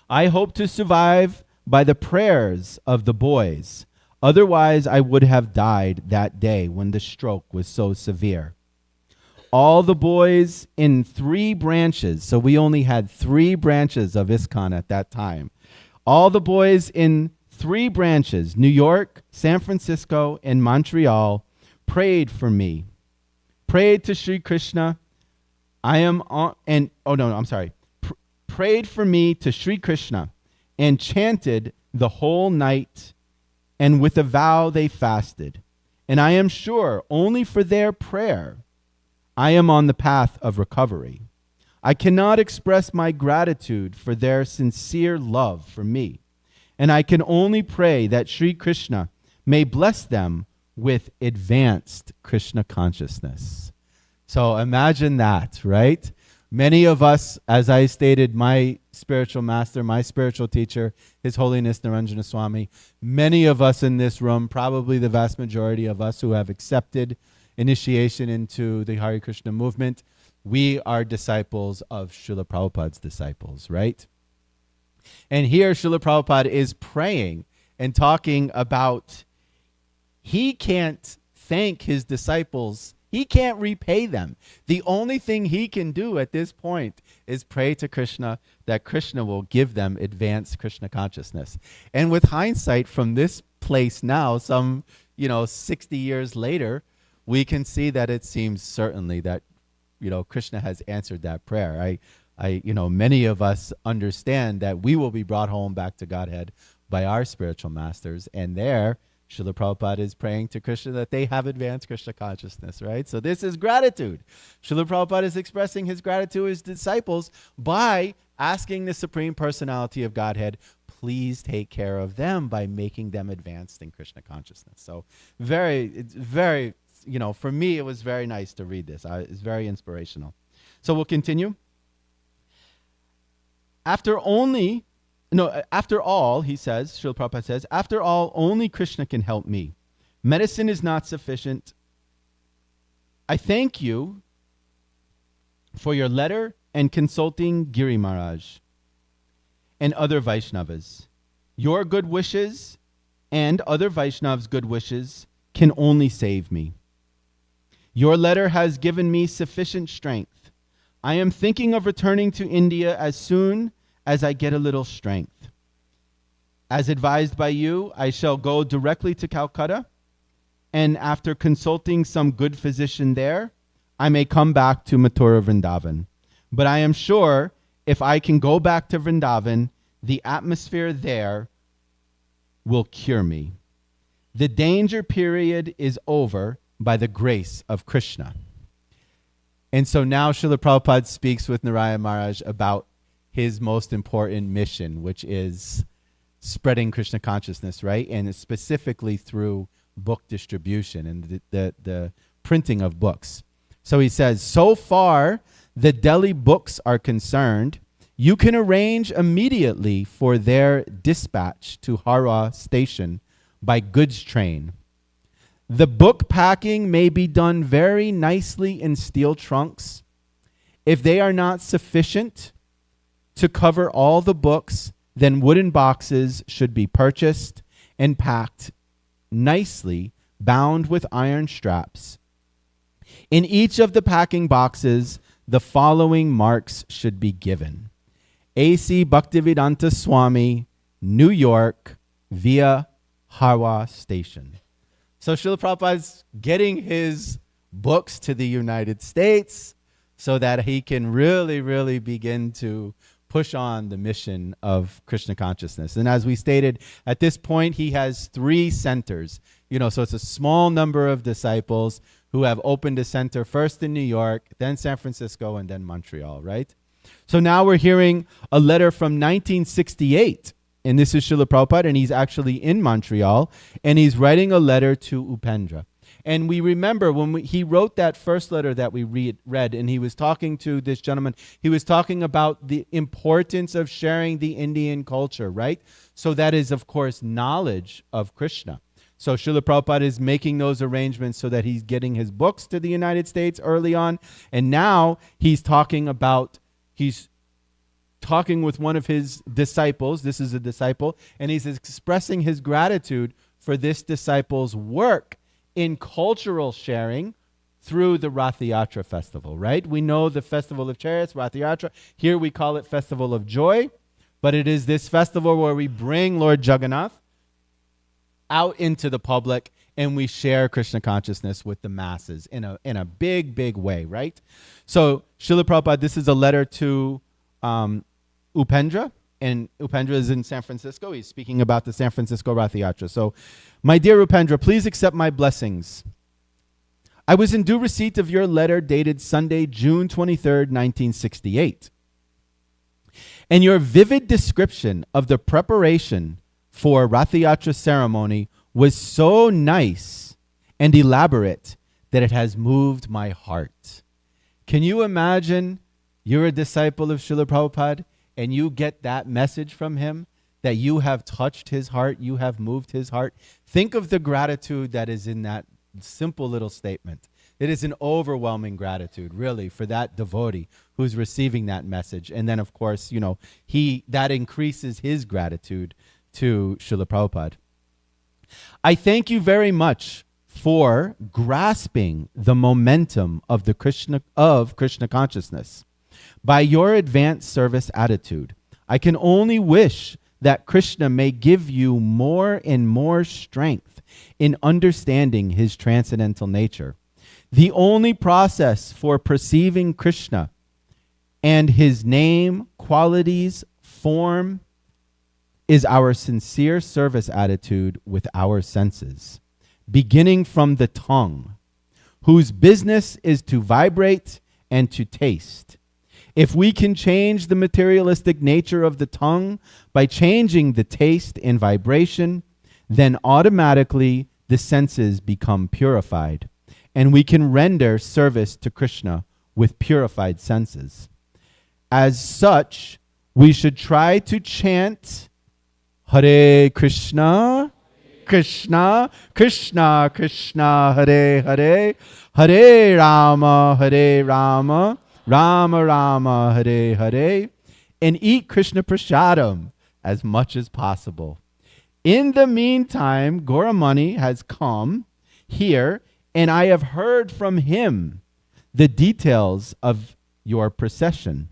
A: I hope to survive by the prayers of the boys. Otherwise, I would have died that day when the stroke was so severe. All the boys in 3 branches, so we only had 3 branches of ISKCON at that time. All the boys in 3 branches, New York, San Francisco, and Montreal, prayed for me. Prayed to Sri Krishna. Prayed for me to Sri Krishna and chanted the whole night, and with a vow they fasted. And I am sure only for their prayer I am on the path of recovery. I cannot express my gratitude for their sincere love for me, and I can only pray that Sri Krishna may bless them with advanced Krishna consciousness. So imagine that, right? Many of us, as I stated, my spiritual master, my spiritual teacher, His Holiness Niranjana Swami, many of us in this room, probably the vast majority of us who have accepted initiation into the Hare Krishna movement, we are disciples of Srila Prabhupada's disciples, right? And here Srila Prabhupada is praying and talking about he can't thank his disciples. He can't repay them. The only thing he can do at this point is pray to Krishna that Krishna will give them advanced Krishna consciousness. And with hindsight from this place now, some 60 years later, we can see that it seems certainly that Krishna has answered that prayer. Many of us understand that we will be brought home back to Godhead by our spiritual masters, and there Srila Prabhupada is praying to Krishna that they have advanced Krishna consciousness, right? So this is gratitude. Srila Prabhupada is expressing his gratitude to his disciples by asking the Supreme Personality of Godhead, please take care of them by making them advanced in Krishna consciousness. So it's very, for me, it was very nice to read this. It's very inspirational. So we'll continue. After all, he says, Srila Prabhupada says, after all, only Krishna can help me. Medicine is not sufficient. I thank you for your letter and consulting Giri Maharaj and other Vaishnavas. Your good wishes and other Vaishnavas' good wishes can only save me. Your letter has given me sufficient strength. I am thinking of returning to India as soon as I get a little strength. As advised by you, I shall go directly to Calcutta, and after consulting some good physician there, I may come back to Mathura Vrindavan. But I am sure if I can go back to Vrindavan, the atmosphere there will cure me. The danger period is over by the grace of Krishna. And so now Srila Prabhupada speaks with Narayan Maharaj about his most important mission, which is spreading Krishna consciousness, right? And specifically through book distribution and the printing of books. So he says, so far the Delhi books are concerned, you can arrange immediately for their dispatch to Hara station by goods train. The book packing may be done very nicely in steel trunks. If they are not sufficient to cover all the books, then wooden boxes should be purchased and packed nicely, bound with iron straps. In each of the packing boxes, the following marks should be given. A.C. Bhaktivedanta Swami, New York, via Harwa Station. So Srila Prabhupada's getting his books to the United States so that he can really, really begin to push on the mission of Krishna consciousness. And as we stated, at this point, he has 3 centers. So it's a small number of disciples who have opened a center first in New York, then San Francisco, and then Montreal, right? So now we're hearing a letter from 1968, and this is Srila Prabhupada, and he's actually in Montreal, and he's writing a letter to Upendra. And we remember when he wrote that first letter that we read, and he was talking to this gentleman, he was talking about the importance of sharing the Indian culture, right? So that is, of course, knowledge of Krishna. So Srila Prabhupada is making those arrangements so that he's getting his books to the United States early on. And now he's talking with one of his disciples. This is a disciple. And he's expressing his gratitude for this disciple's work in cultural sharing through the Rath Yatra festival, right? We know the Festival of Chariots, Rath Yatra. Here we call it Festival of Joy. But it is this festival where we bring Lord Jagannath out into the public and we share Krishna consciousness with the masses in a big, big way, right? So Srila Prabhupada, this is a letter to Upendra, and Upendra is in San Francisco. He's speaking about the San Francisco Rath Yatra. So, my dear Upendra, please accept my blessings. I was in due receipt of your letter dated Sunday, June 23rd, 1968. And your vivid description of the preparation for Rath Yatra ceremony was so nice and elaborate that it has moved my heart. Can you imagine you're a disciple of Srila Prabhupada and you get that message from him, that you have touched his heart, you have moved his heart? Think of the gratitude that is in that simple little statement. It is an overwhelming gratitude, really, for that devotee who's receiving that message. And then, of course, that increases his gratitude to Srila Prabhupada. I thank you very much for grasping the momentum of Krishna consciousness. By your advanced service attitude, I can only wish that Krishna may give you more and more strength in understanding his transcendental nature. The only process for perceiving Krishna and his name, qualities, form, is our sincere service attitude with our senses, beginning from the tongue, whose business is to vibrate and to taste. If we can change the materialistic nature of the tongue by changing the taste and vibration, then automatically the senses become purified, and we can render service to Krishna with purified senses. As such, we should try to chant Hare Krishna, Krishna, Krishna, Krishna, Hare Hare, Hare Rama, Rama Rama, Hare Hare, and eat Krishna Prasadam as much as possible. In the meantime, Goramani has come here, and I have heard from him the details of your procession,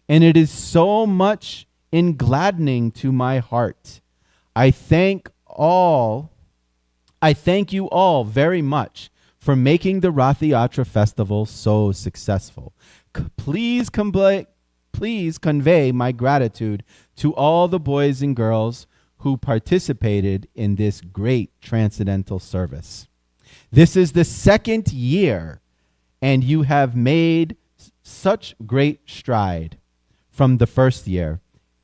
A: and it is so much gladdening to my heart. I thank you all very much for making the Rath Yatra festival so successful. Please convey my gratitude to all the boys and girls who participated in this great transcendental service. This is the second year, and you have made such great stride from the first year.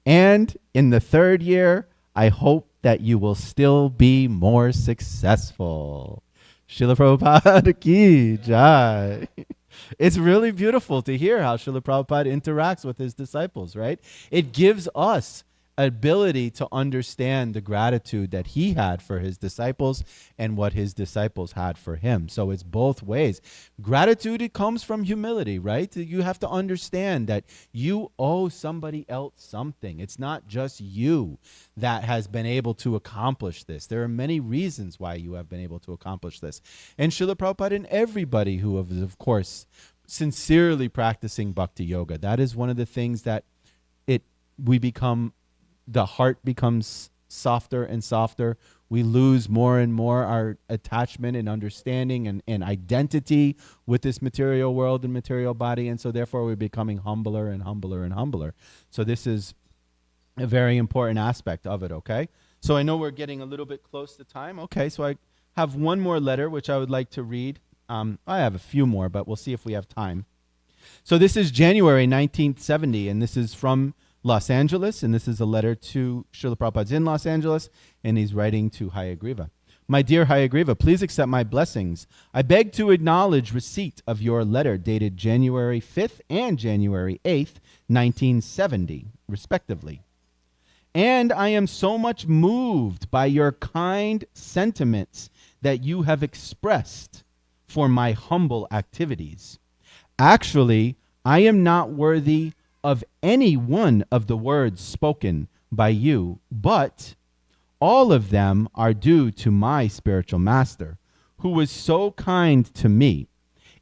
A: And in the third year, I hope that you will still be more successful. Srila Prabhupada ki jai. It's really beautiful to hear how Srila Prabhupada interacts with his disciples, right? It gives us ability to understand the gratitude that he had for his disciples and what his disciples had for him. So it's both ways. Gratitude, it comes from humility, right? You have to understand that you owe somebody else something. It's not just you that has been able to accomplish this. There are many reasons why you have been able to accomplish this. And Srila Prabhupada and everybody who is, of course, sincerely practicing bhakti yoga, that is one of the things that the heart becomes softer and softer we lose more and more our attachment and understanding and identity with this material world and material body. And so therefore we're becoming humbler and humbler and humbler. So this is a very important aspect of it, okay? So I know we're getting a little bit close to time. Okay, so I have one more letter which I would like to read. I have a few more, but we'll see if we have time. So this is January 1970, and this is from Los Angeles, and this is a letter to Srila Prabhupada's in Los Angeles, and he's writing to Hayagriva. My dear Hayagriva, please accept my blessings. I beg to acknowledge receipt of your letter dated January 5th and January 8th, 1970, respectively. And I am so much moved by your kind sentiments that you have expressed for my humble activities. Actually, I am not worthy of any one of the words spoken by you, but all of them are due to my spiritual master, who was so kind to me.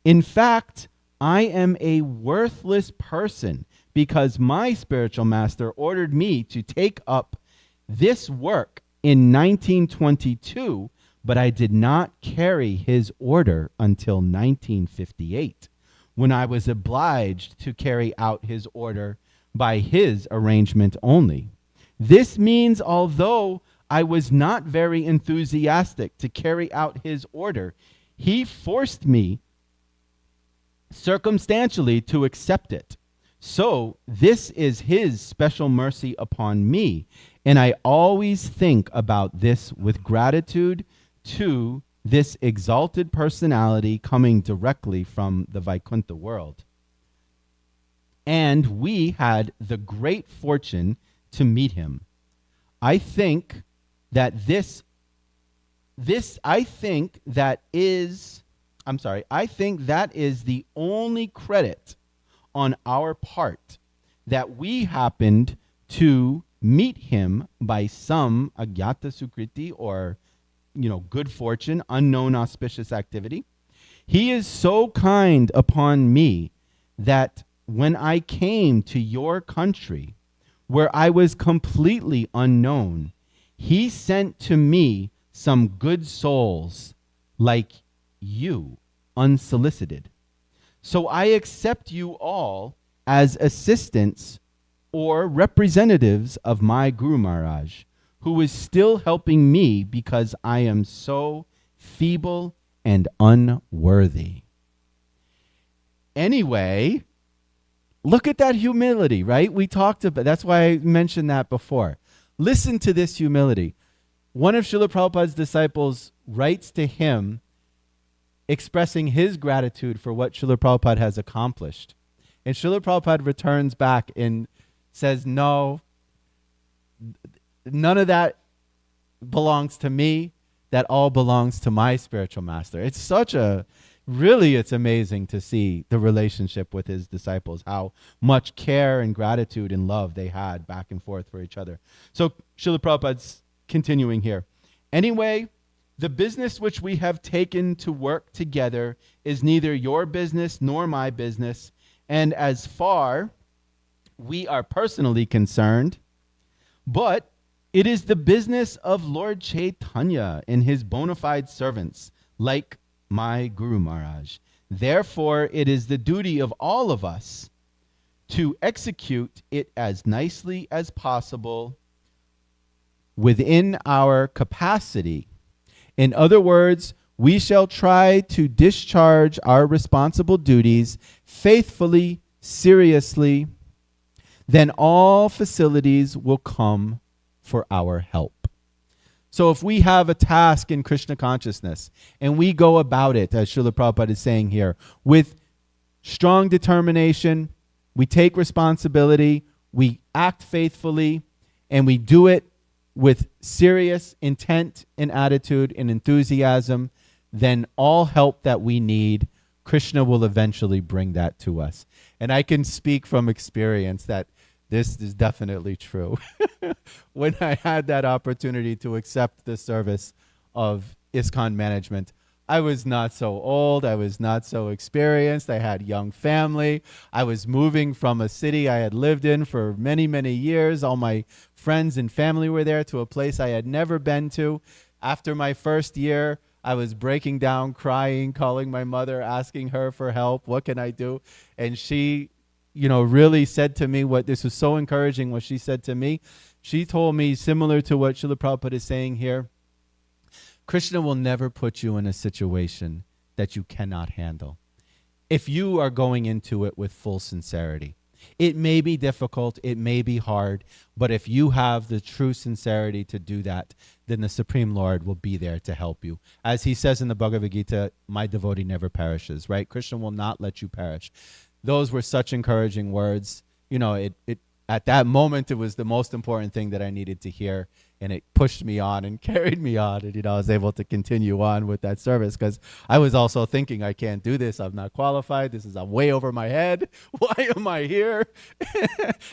A: In fact, I am a worthless person because my spiritual master ordered me to take up this work in 1922, but I did not carry his order until 1958, when I was obliged to carry out his order by his arrangement only. This means although I was not very enthusiastic to carry out his order, he forced me circumstantially to accept it. So this is his special mercy upon me, and I always think about this with gratitude to this exalted personality coming directly from the Vaikuntha world. And we had the great fortune to meet him. I think that I think that is the only credit on our part that we happened to meet him by some agyata sukriti, or good fortune, unknown auspicious activity. He is so kind upon me that when I came to your country, where I was completely unknown, he sent to me some good souls like you, unsolicited. So I accept you all as assistants or representatives of my Guru Maharaj, who is still helping me because I am so feeble and unworthy. Anyway, look at that humility, right? We talked about, that's why I mentioned that before. Listen to this humility. One of Srila Prabhupada's disciples writes to him expressing his gratitude for what Srila Prabhupada has accomplished. And Srila Prabhupada returns back and says, no, none of that belongs to me. That all belongs to my spiritual master. It's it's amazing to see the relationship with his disciples, how much care and gratitude and love they had back and forth for each other. So Srila Prabhupada's continuing here. Anyway, the business which we have taken to work together is neither your business nor my business, and as far we are personally concerned, but it is the business of Lord Chaitanya and his bona fide servants, like my Guru Maharaj. Therefore, it is the duty of all of us to execute it as nicely as possible within our capacity. In other words, we shall try to discharge our responsible duties faithfully, seriously. Then all facilities will come for our help. So if we have a task in Krishna consciousness and we go about it, as Srila Prabhupada is saying here, with strong determination, we take responsibility, we act faithfully, and we do it with serious intent and attitude and enthusiasm, then all help that we need, Krishna will eventually bring that to us. And I can speak from experience that this is definitely true. When I had that opportunity to accept the service of ISKCON management, I was not so old. I was not so experienced. I had young family. I was moving from a city I had lived in for many, many years. All my friends and family were there, to a place I had never been to. After my first year, I was breaking down, crying, calling my mother, asking her for help. What can I do? And she, really said to me this was so encouraging what she said to me. She told me, similar to what Srila Prabhupada is saying here, Krishna will never put you in a situation that you cannot handle if you are going into it with full sincerity. It may be difficult, it may be hard, but if you have the true sincerity to do that, then the Supreme Lord will be there to help you. As he says in the Bhagavad Gita, my devotee never perishes, right? Krishna will not let you perish. Those were such encouraging words. At that moment, it was the most important thing that I needed to hear, and it pushed me on and carried me on, and I was able to continue on with that service, because I was also thinking, I can't do this, I'm not qualified, I'm way over my head, why am I here?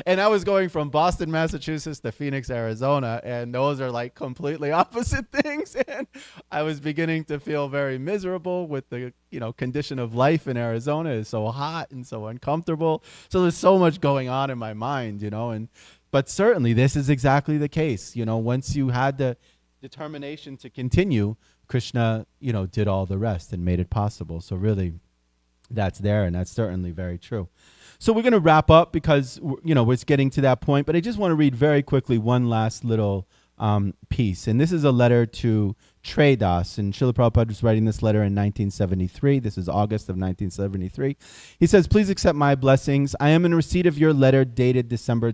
A: And I was going from Boston, Massachusetts to Phoenix, Arizona, and those are like completely opposite things, and I was beginning to feel very miserable with the condition of life in Arizona. Is so hot and so uncomfortable, so there's so much going on in my mind, but certainly this is exactly the case. Once you had the determination to continue, Krishna, did all the rest and made it possible. So really, that's there, and that's certainly very true. So we're going to wrap up because, we're getting to that point, but I just want to read very quickly one last little piece. And this is a letter to Trey Das, and Srila Prabhupada was writing this letter in 1973. This is August of 1973. He says, please accept my blessings. I am in receipt of your letter dated December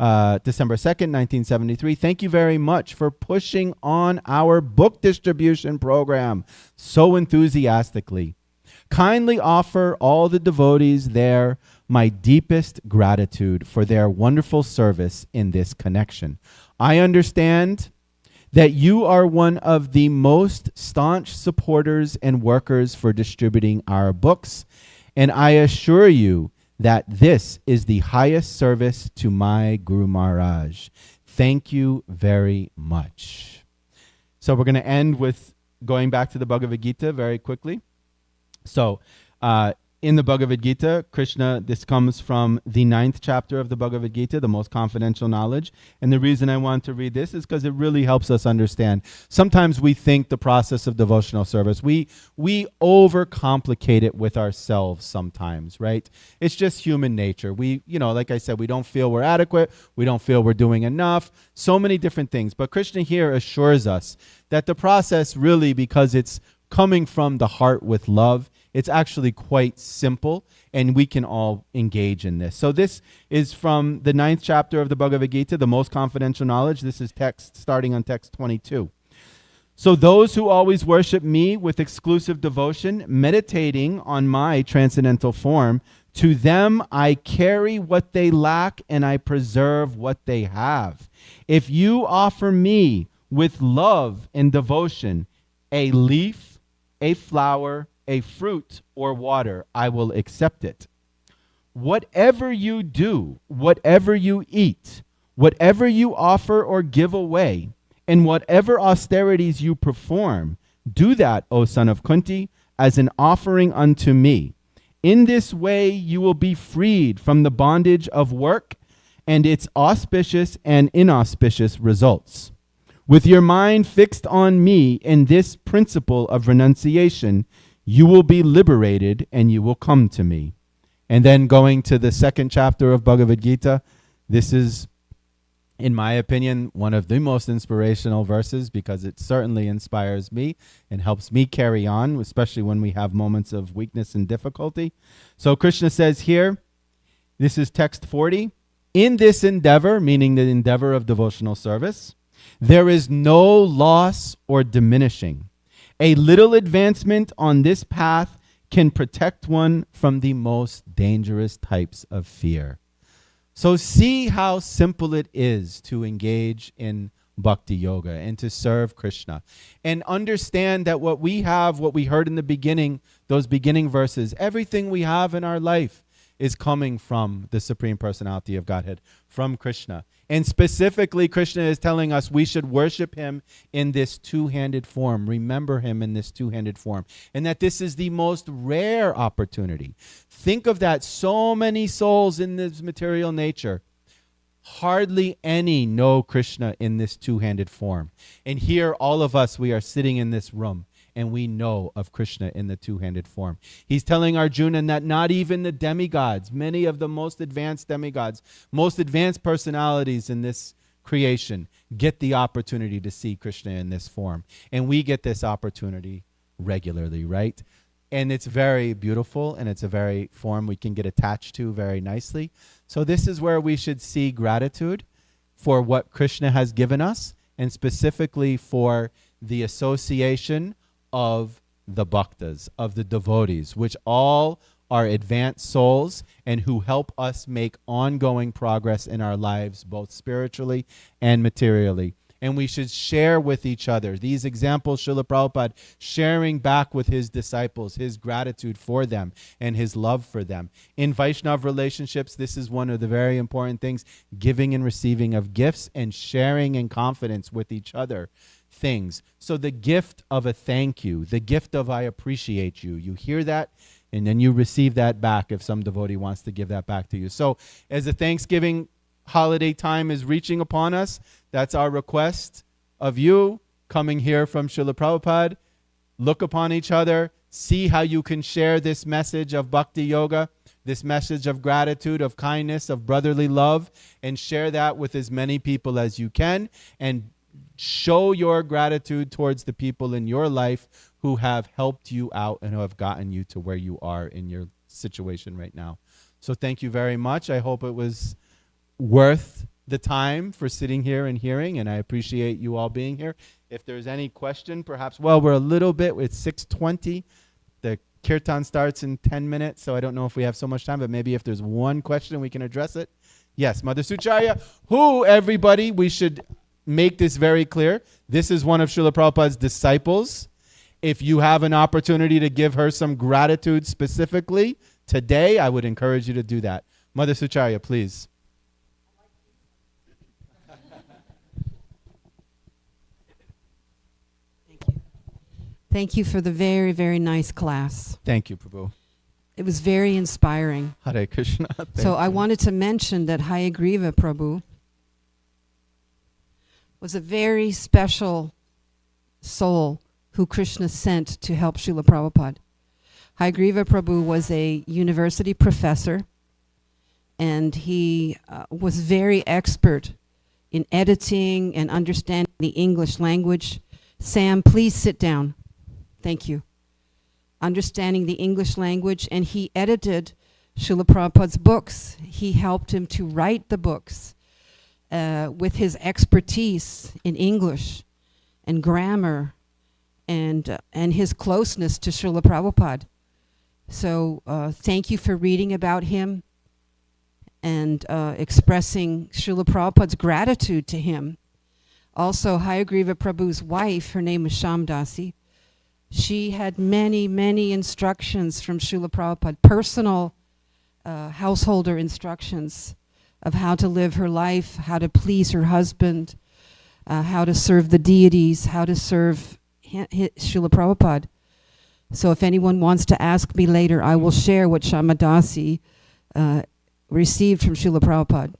A: 2nd, 1973. Thank you very much for pushing on our book distribution program so enthusiastically. Kindly offer all the devotees there my deepest gratitude for their wonderful service in this connection. I understand that you are one of the most staunch supporters and workers for distributing our books, and I assure you that this is the highest service to my Guru Maharaj. Thank you very much. So we're going to end with going back to the Bhagavad Gita very quickly. So in the Bhagavad Gita, Krishna, this comes from the 9th chapter of the Bhagavad Gita, the most confidential knowledge. And the reason I want to read this is because it really helps us understand. Sometimes we think the process of devotional service, we overcomplicate it with ourselves sometimes, right? It's just human nature. We, like I said, we don't feel we're adequate. We don't feel we're doing enough. So many different things. But Krishna here assures us that the process really, because it's coming from the heart with love, it's actually quite simple, and we can all engage in this. So this is from the 9th chapter of the Bhagavad Gita, the most confidential knowledge. This is text starting on text 22. So those who always worship me with exclusive devotion, meditating on my transcendental form, to them I carry what they lack and I preserve what they have. If you offer me with love and devotion a leaf, a flower, a fruit, or water, I will accept it. Whatever you do, whatever you eat, whatever you offer or give away, and whatever austerities you perform, do that, O son of Kunti, as an offering unto me. In this way you will be freed from the bondage of work and its auspicious and inauspicious results. With your mind fixed on me in this principle of renunciation, you will be liberated and you will come to me. And then going to the 2nd chapter of Bhagavad Gita, this is, in my opinion, one of the most inspirational verses because it certainly inspires me and helps me carry on, especially when we have moments of weakness and difficulty. So Krishna says here, this is text 40, in this endeavor, meaning the endeavor of devotional service, there is no loss or diminishing. A little advancement on this path can protect one from the most dangerous types of fear. So see how simple it is to engage in bhakti yoga and to serve Krishna. And understand that what we have, what we heard in the beginning, those beginning verses, everything we have in our life is coming from the Supreme Personality of Godhead, from Krishna. And specifically, Krishna is telling us we should worship him in this two-handed form, remember him in this two-handed form, and that this is the most rare opportunity. Think of that, so many souls in this material nature hardly any know Krishna in this two-handed form. And here, all of us, we are sitting in this room, and we know of Krishna in the two-handed form. He's telling Arjuna that not even the demigods, many of the most advanced demigods, most advanced personalities in this creation, get the opportunity to see Krishna in this form. And we get this opportunity regularly, right? And it's very beautiful, and it's a very form we can get attached to very nicely. So this is where we should see gratitude for what Krishna has given us, and specifically for the association of the bhaktas, of the devotees, which all are advanced souls and who help us make ongoing progress in our lives, both spiritually and materially. And we should share with each other. These examples, Srila Prabhupada sharing back with his disciples, his gratitude for them and his love for them. In Vaishnava relationships, this is one of the very important things, giving and receiving of gifts and sharing in confidence with each other things. So the gift of a thank you, the gift of I appreciate you, you hear that, and then you receive that back if some devotee wants to give that back to you. So as a Thanksgiving holiday time is reaching upon us, that's our request of you coming here from Srila Prabhupada. Look upon each other, see how you can share this message of bhakti yoga, this message of gratitude, of kindness, of brotherly love, and share that with as many people as you can, and show your gratitude towards the people in your life who have helped you out and who have gotten you to where you are in your situation right now. So thank you very much. I hope it was worth the time for sitting here and hearing, and I appreciate you all being here. If there's any question, perhaps, well, we're a little bit, it's 6:20. The kirtan starts in 10 minutes, so I don't know if we have so much time, but maybe if there's one question, we can address it. Yes, Mother Sucharya, who, everybody, we should make this very clear. This is one of Srila Prabhupada's disciples. If you have an opportunity to give her some gratitude specifically today, I would encourage you to do that. Mother Sucharya, please.
B: Thank you for the very, very nice class.
A: Thank you, Prabhu.
B: It was very inspiring.
A: Hare Krishna.
B: So I wanted to mention that Hayagriva Prabhu was a very special soul who Krishna sent to help Srila Prabhupada. Hayagriva Prabhu was a university professor, and he was very expert in editing and understanding the English language. Sam, please sit down. Thank you. Understanding the English language, and he edited Srila Prabhupada's books. He helped him to write the books with his expertise in English and grammar and his closeness to Srila Prabhupada. So thank you for reading about him and expressing Srila Prabhupada's gratitude to him. Also, Hayagriva Prabhu's wife, her name was Shamdasi. She had many, many instructions from Srila Prabhupada, personal householder instructions of how to live her life, how to please her husband, how to serve the deities, how to serve Srila Prabhupada. So if anyone wants to ask me later, I will share what Shamadasi received from Srila Prabhupada.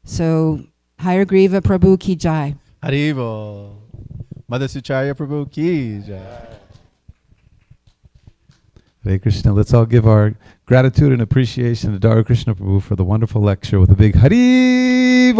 B: So, Hayagriva Prabhu ki jai.
A: Haribo. Mother Sucharya Prabhu ki jai.
C: Hare Krishna. Let's all give our gratitude and appreciation to Daru Krishna Prabhu for the wonderful lecture with a big Haribo.